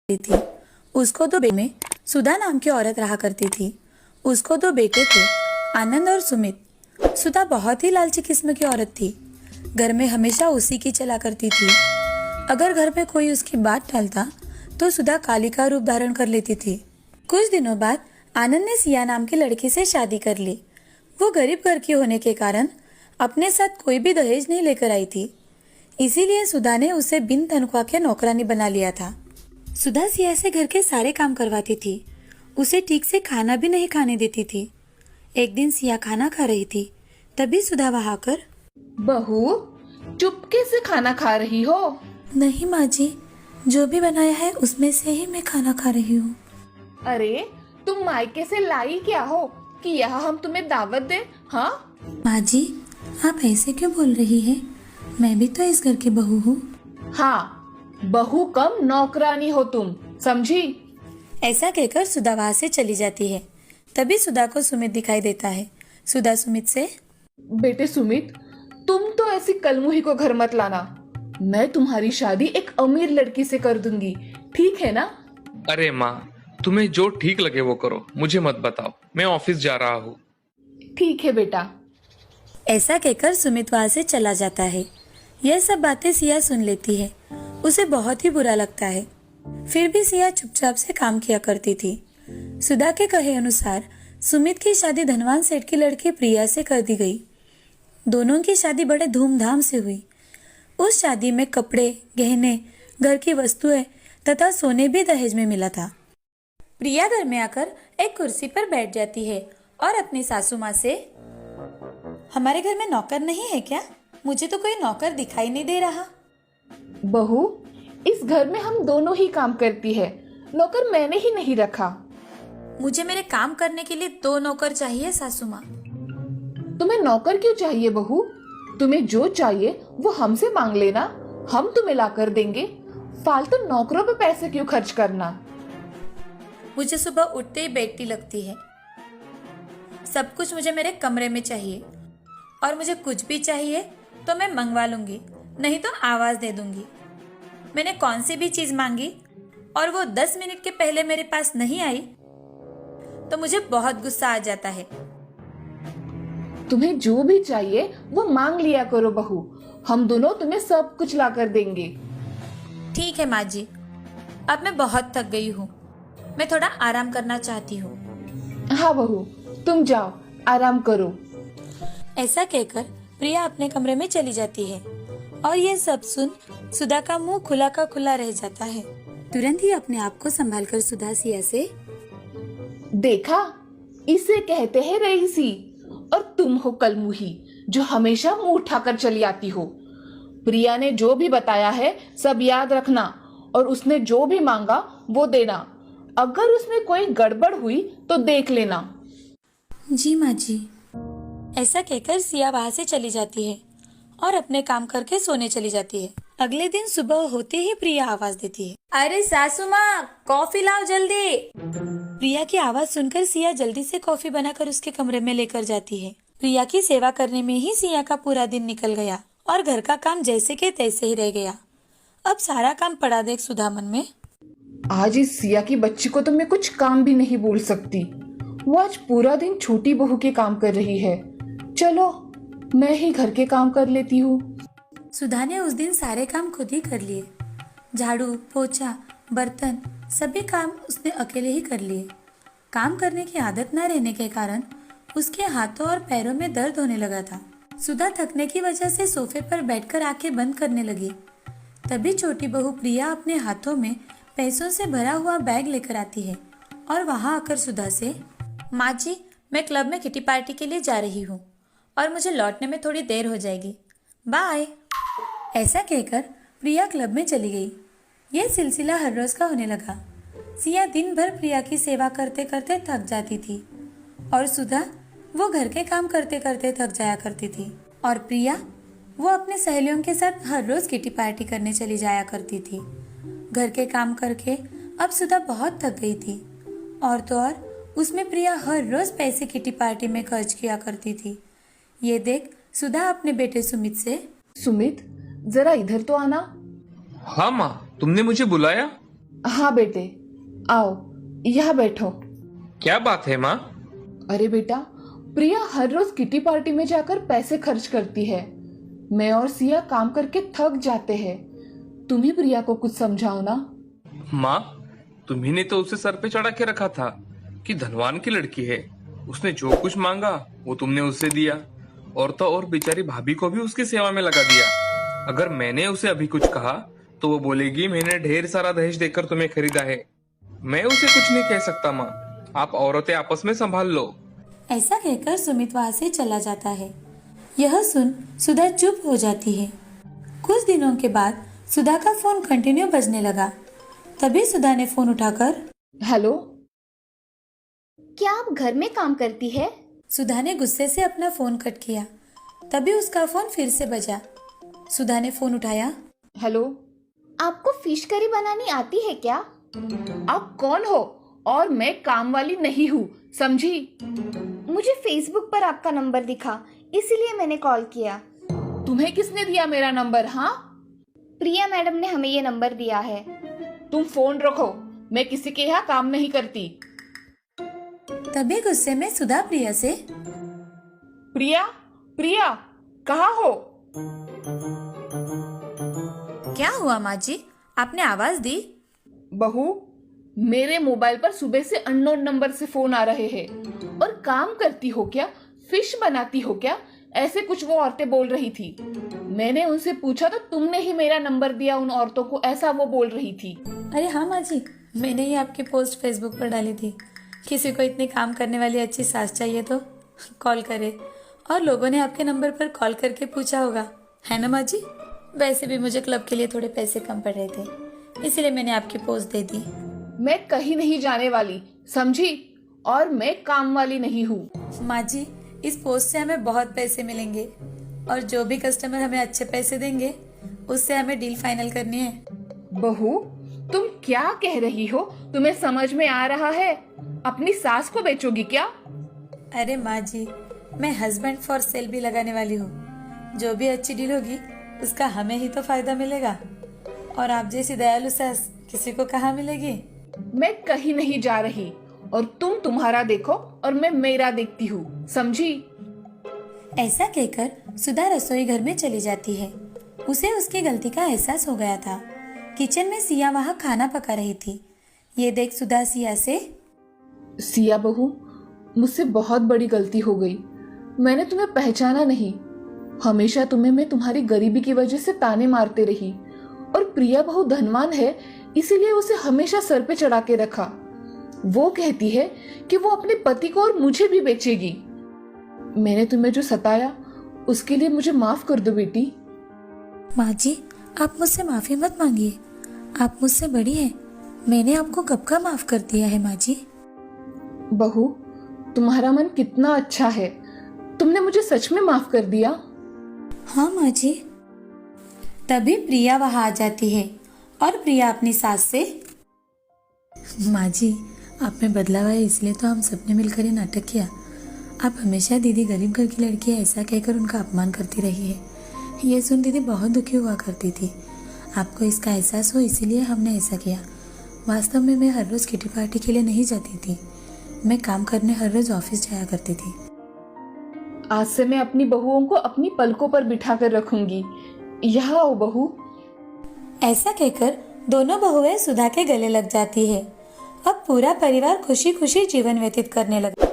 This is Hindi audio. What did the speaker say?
थी। उसको दो बेटे में सुधा नाम की औरत रहा करती थी। उसको दो बेटे थे, आनंद और सुमित। सुधा बहुत ही लालची किस्म की औरत थी। घर में हमेशा उसी की चला करती थी। अगर घर में कोई उसकी बात टालता तो सुधा काली का रूप धारण कर लेती थी। कुछ दिनों बाद आनंद ने सिया नाम की लड़की से शादी कर ली। वो गरीब घर की होने के कारण अपने साथ कोई भी दहेज नहीं लेकर आई थी। इसीलिए सुधा ने उसे बिन तनख्वाह के नौकरानी बना लिया था। सुधा सिया से घर के सारे काम करवाती थी। उसे ठीक से खाना भी नहीं खाने देती थी। एक दिन सिया खाना खा रही थी, तभी सुधा वहां आकर, बहू, चुपके से खाना खा रही हो? नहीं माँ जी, जो भी बनाया है उसमें से ही मैं खाना खा रही हूँ। अरे, तुम मायके से लाई क्या हो कि यहाँ हम तुम्हें दावत दें? हाँ माँ जी, आप ऐसे क्यों बोल रही है? मैं भी तो इस घर की बहू हूँ। हाँ, बहू कम नौकरानी हो तुम, समझी? ऐसा कहकर सुधा वहां से चली जाती है। तभी सुधा को सुमित दिखाई देता है। सुधा सुमित से, बेटे सुमित, तुम तो ऐसी कलमुही को घर मत लाना। मैं तुम्हारी शादी एक अमीर लड़की से कर दूंगी, ठीक है ना? अरे माँ, तुम्हें जो ठीक लगे वो करो, मुझे मत बताओ। मैं ऑफिस जा रहा हूँ। ठीक है बेटा। ऐसा कहकर सुमित वहां से चला जाता है। यह सब बातें सिया सुन लेती है। उसे बहुत ही बुरा लगता है। फिर भी सिया चुपचाप से काम किया करती थी। सुधा के कहे अनुसार सुमित की शादी धनवान सेठ की लड़की प्रिया से कर दी गई। दोनों की शादी बड़े धूमधाम से हुई। उस शादी में कपड़े, गहने, घर की वस्तुएं तथा सोने भी दहेज में मिला था। प्रिया घर में आकर एक कुर्सी पर बैठ जाती है और अपनी सासू माँ से, हमारे घर में नौकर नहीं है क्या? मुझे तो कोई नौकर दिखाई नहीं दे रहा। बहू, इस घर में हम दोनों ही काम करती है, नौकर मैंने ही नहीं रखा। मुझे मेरे काम करने के लिए 2 नौकर चाहिए सासू माँ। तुम्हें नौकर क्यों चाहिए बहू? तुम्हें जो चाहिए वो हमसे मांग लेना, हम तुम्हें ला कर देंगे। फालतू नौकरों पे पैसे क्यों खर्च करना? मुझे सुबह उठते ही बेटी लगती है। सब कुछ मुझे मेरे कमरे में चाहिए, और मुझे कुछ भी चाहिए तो मैं मंगवा लूंगी, नहीं तो आवाज दे दूंगी। मैंने कौन सी भी चीज मांगी और वो 10 मिनट के पहले मेरे पास नहीं आई तो मुझे बहुत गुस्सा आ जाता है। तुम्हें जो भी चाहिए वो मांग लिया करो बहू, हम दोनों तुम्हें सब कुछ ला कर देंगे। ठीक है माँ जी, अब मैं बहुत थक गई हूँ। मैं थोड़ा आराम करना चाहती हूँ। हाँ बहू, तुम जाओ, आराम करो। ऐसा कहकर प्रिया अपने कमरे में चली जाती है और ये सब सुन सुधा का मुंह खुला का खुला रह जाता है। तुरंत ही अपने आप को संभालकर सुधा सिया से, देखा, इसे कहते हैं रईसी, और तुम हो कलमुही जो हमेशा मुंह उठाकर चली आती हो। प्रिया ने जो भी बताया है सब याद रखना, और उसने जो भी मांगा वो देना। अगर उसमें कोई गड़बड़ हुई तो देख लेना। जी माँ जी। ऐसा कहकर सिया वहाँ से चली जाती है और अपने काम करके सोने चली जाती है। अगले दिन सुबह होते ही प्रिया आवाज देती है, अरे सासू माँ, कॉफी लाओ जल्दी। प्रिया की आवाज सुनकर सिया जल्दी से कॉफी बनाकर उसके कमरे में लेकर जाती है। प्रिया की सेवा करने में ही सिया का पूरा दिन निकल गया और घर का काम जैसे के तैसे ही रह गया। अब सारा काम पड़ा देख सुधा मन में, आज इस सिया की बच्ची को तो मैं कुछ काम भी नहीं बोल सकती। वो आज पूरा दिन छोटी बहू के काम कर रही है। चलो, मैं ही घर के काम कर लेती हूँ। सुधा ने उस दिन सारे काम खुद ही कर लिए। झाड़ू, पोछा, बर्तन, सभी काम उसने अकेले ही कर लिए। काम करने की आदत न रहने के कारण उसके हाथों और पैरों में दर्द होने लगा था। सुधा थकने की वजह से सोफे पर बैठकर आंखें बंद करने लगी। तभी छोटी बहू प्रिया अपने हाथों में पैसों से भरा हुआ बैग लेकर आती है और वहां आकर सुधा से, माँ जी, मैं क्लब में किटी पार्टी के लिए जा रही हूँ और मुझे लौटने में थोड़ी देर हो जाएगी, बाय। ऐसा कहकर प्रिया क्लब में चली गई। यह सिलसिला हर रोज का होने लगा। सिया दिन भर प्रिया की सेवा करते करते थक जाती थी और सुधा वो घर के काम करते करते थक जाया करती थी, और प्रिया वो अपने सहेलियों के साथ हर रोज किटी पार्टी करने चली जाया करती थी। घर के काम करके अब सुधा बहुत थक गई थी, और तो और उसमें प्रिया हर रोज पैसे किटी पार्टी में खर्च किया करती थी। ये देख सुधा अपने बेटे सुमित से, सुमित, जरा इधर तो आना। हाँ माँ, तुमने मुझे बुलाया? हाँ बेटे, आओ यहाँ बैठो। क्या बात है माँ? अरे बेटा, प्रिया हर रोज किटी पार्टी में जाकर पैसे खर्च करती है। मैं और सिया काम करके थक जाते हैं। तुम ही प्रिया को कुछ समझाओ ना। माँ, तुम्ही ने तो उसे सर पे चढ़ा के रखा था कि धनवान की लड़की है, उसने जो कुछ मांगा वो तुमने उसे दिया, और तो और बेचारी भाभी को भी उसकी सेवा में लगा दिया। अगर मैंने उसे अभी कुछ कहा तो वो बोलेगी मैंने ढेर सारा दहेज देकर तुम्हें खरीदा है। मैं उसे कुछ नहीं कह सकता माँ, आप औरतें आपस में संभाल लो। ऐसा कहकर सुमित वहां से चला जाता है। यह सुन सुधा चुप हो जाती है। कुछ दिनों के बाद सुधा का फोन कंटिन्यू बजने लगा। तभी सुधा ने फोन उठाकर, हेलो। क्या आप घर में काम करती है? सुधा ने गुस्से से अपना फोन कट किया। तभी उसका फोन फिर से बजा। सुधा ने फोन उठाया। हेलो। आपको फिश करी बनानी आती है क्या? आप कौन हो? और मैं काम वाली नहीं हूँ, समझी? मुझे फेसबुक पर आपका नंबर दिखा, इसीलिए मैंने कॉल किया। तुम्हें किसने दिया मेरा नंबर? हाँ, प्रिया मैडम ने हमें ये नंबर दिया है। तुम फोन रखो, मैं किसी के यहाँ काम नहीं करती। तभी गुस्से में सुधा प्रिया से, प्रिया, प्रिया, कहाँ हो? क्या हुआ माँ जी, आपने आवाज दी? बहू, मेरे मोबाइल पर सुबह से अननोन नंबर से फोन आ रहे हैं। और काम करती हो क्या? फिश बनाती हो क्या? ऐसे कुछ वो औरतें बोल रही थी। मैंने उनसे पूछा तो तुमने ही मेरा नंबर दिया उन औरतों को, ऐसा वो बोल रही थी। अरे हाँ माँ जी, मैंने ही आपकी पोस्ट फेसबुक पर डाली थी। किसी को इतनी काम करने वाली अच्छी सास चाहिए तो कॉल करे, और लोगों ने आपके नंबर पर कॉल करके पूछा होगा, है ना माँ जी? वैसे भी मुझे क्लब के लिए थोड़े पैसे कम पड़ रहे थे, इसीलिए मैंने आपकी पोस्ट दे दी। मैं कहीं नहीं जाने वाली, समझी? और मैं काम वाली नहीं हूँ। माँ जी, इस पोस्ट से हमें बहुत पैसे मिलेंगे, और जो भी कस्टमर हमें अच्छे पैसे देंगे उससे हमें डील फाइनल करनी है। बहू, तुम क्या कह रही हो? तुम्हें समझ में आ रहा है? अपनी सास को बेचोगी क्या? अरे माँ जी, मैं हस्बैंड फॉर सेल भी लगाने वाली हूँ। जो भी अच्छी डील होगी उसका हमें ही तो फायदा मिलेगा, और आप जैसी दयालु सास किसी को कहाँ मिलेगी। मैं कहीं नहीं जा रही, और तुम तुम्हारा देखो और मैं मेरा देखती हूँ, समझी? ऐसा कहकर सुधा रसोई घर में चली जाती है। उसे उसकी गलती का एहसास हो गया था। किचन में सिया वहाँ खाना पका रही थी। ये देख सुधा सिया से, सिया बहू, मुझसे बहुत बड़ी गलती हो गई। मैंने तुम्हें पहचाना नहीं। हमेशा तुम्हें मैं तुम्हारी गरीबी की वजह से ताने मारते रही, और प्रिया बहू धनवान है इसीलिए उसे हमेशा सर पे चढ़ा के रखा। वो कहती है कि वो अपने पति को और मुझे भी बेचेगी। मैंने तुम्हें जो सताया उसके लिए मुझे माफ कर दो बेटी। माँ जी, आप मुझसे माफी मत मांगिए, आप मुझसे बड़ी हैं। मैंने आपको कब का माफ कर दिया है माँ जी। बहू, तुम्हारा मन कितना अच्छा है, तुमने मुझे सच में माफ कर दिया। हाँ माँ जी। तभी प्रिया वहाँ आ जाती है, और प्रिया अपनी सास से, माँ जी, आप में बदलाव आया इसलिए तो हम सबने मिलकर ये नाटक किया। आप हमेशा दीदी गरीब घर की लड़की है ऐसा कहकर उनका अपमान करती रही है। ये सुन दीदी बहुत दुखी हुआ करती थी। आपको इसका एहसास हो इसीलिए हमने ऐसा किया। वास्तव में मैं हर रोज़ किटी पार्टी के लिए नहीं जाती थी, मैं काम करने हर रोज़ ऑफिस जाया करती थी। आज से मैं अपनी बहुओं को अपनी पलकों पर बिठा कर रखूंगी। यहाँ आओ बहू। ऐसा कहकर दोनों बहुएं सुधा के गले लग जाती है। अब पूरा परिवार खुशी खुशी जीवन व्यतीत करने लगता।